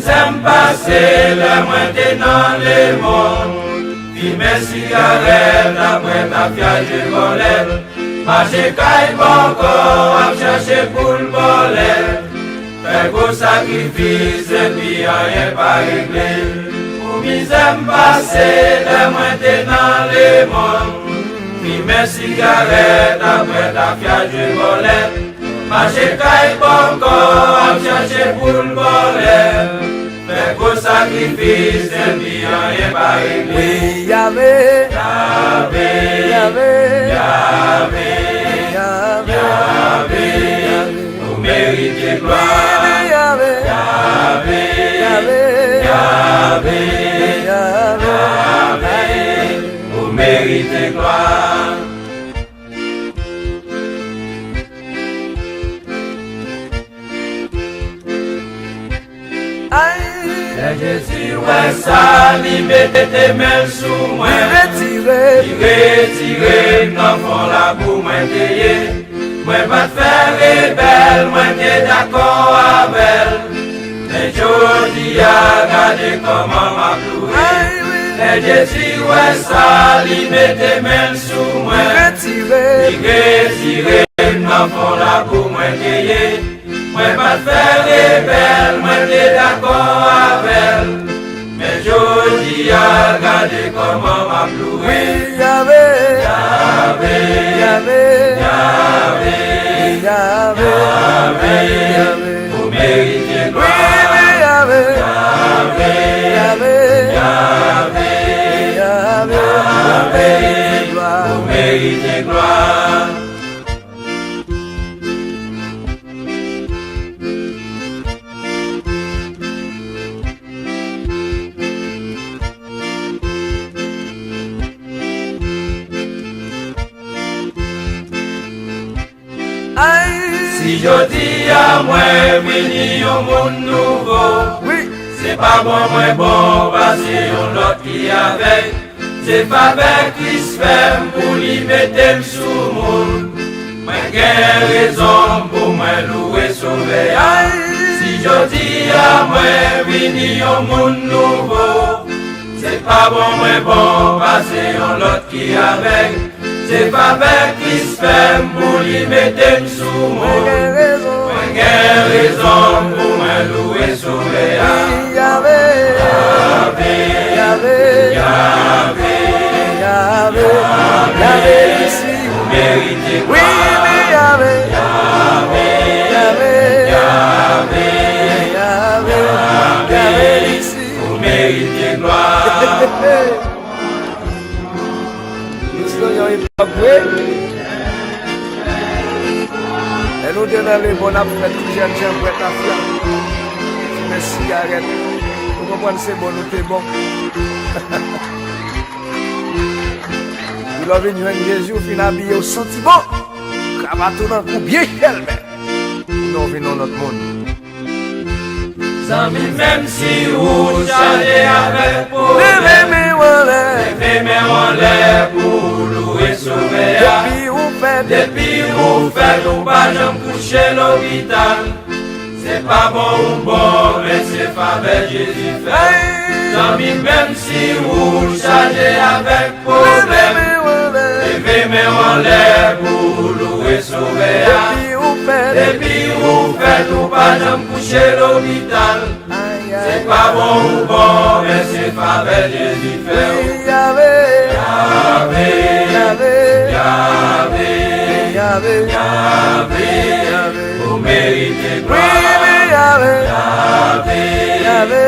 j'aime passer la moitié dans les mondes. Fumer cigarette après ta fiage de volette. Marcher caille bon corps, à chercher pour le volet. Faire gros sacrifice et puis rien pas réglé. J'aime passer la moitié dans les mondes. Fumer cigarette après ta fiage de volette. Marcher caille bon corps, à chercher pour le volet. Faire gros sacrifice et puis rien pas réglé. Oui, Yahvé, Yahvé, Yahvé, Yahvé, Yahvé, Yahvé, vous méritez gloire. Yahvé, Yahvé, Yahvé, Yahvé, Yahvé, Yahvé, vous méritez gloire. Jésus, ouais, ça, lui mettez tes mains sous moi. Tirez, non, font la boue, moi, t'ayez. Moi, pas te faire rebelle, moi, t'es d'accord avec. Mais je dis, regardez comment m'a ploué. Jésus, ouais, ça, lui mettez tes mains sous moi. Tirez, non, font la boue, moi, t'ayez. Moi, pas te faire rebelle, moi, t'es d'accord avec. Mais je dis, regardez comment m'a ploué. Yahvé, Yahvé, Yahvé, Yahvé, Yahvé, Yahvé, vous méritez gloire. Yahvé, Yahvé, Yahvé, Yahvé, Yahvé, vous méritez gloire. Si je dis à moi, vini au monde nouveau, c'est pas bon, moi bon, parce qu'on l'autre qui avec, c'est pas avec qui se fait pour lui mettre sous monde. Moi, j'ai raison pour moi louer sauver. Si je dis à moi, vini au monde nouveau, c'est pas bon, moi bon, parce qu'on l'autre qui avec. C'est pas avec qui se fait pour lui mettre sous moi. J'ai raison pour me louer sauver. Yahvé, Yahvé, Yahvé, Yahvé, Yahvé, Yahvé, ici, vous méritez oui, gloire. Yahvé, Yahvé, Yahvé, Yahvé, Yahvé, Yahvé, ici. vous méritez gloire. Et nous donnons les bonnes après tout jeune pour être affaire. Une cigarette. Vous comprenez, c'est bon, nous c'est bon. Vous l'avez venu Jésus, vous finissez habillé au sentiment. Cravato dans le cou, bien cher, mais nous venons notre monde. Zami, même si vous allez avec pour Levez mes en l'air pour louer sauver. Depuis vous faites, ou pas jamais coucher l'hôpital. C'est pas bon ou bon, mais c'est pas avec Jésus fait. Zami, même si vous chargez avec problème, levez mes en l'air pour louer sauver. Depuis vous faites, ou pas jamais coucher l'hôpital. C'est pas bon ou bon, mais c'est pas avec Jésus fait. Yahvé, Yahvé, Yahvé, Yahvé, Yahvé, Yahvé, vous méritez oui, gloire. Yahvé, Yahvé, Yahvé, Yahvé,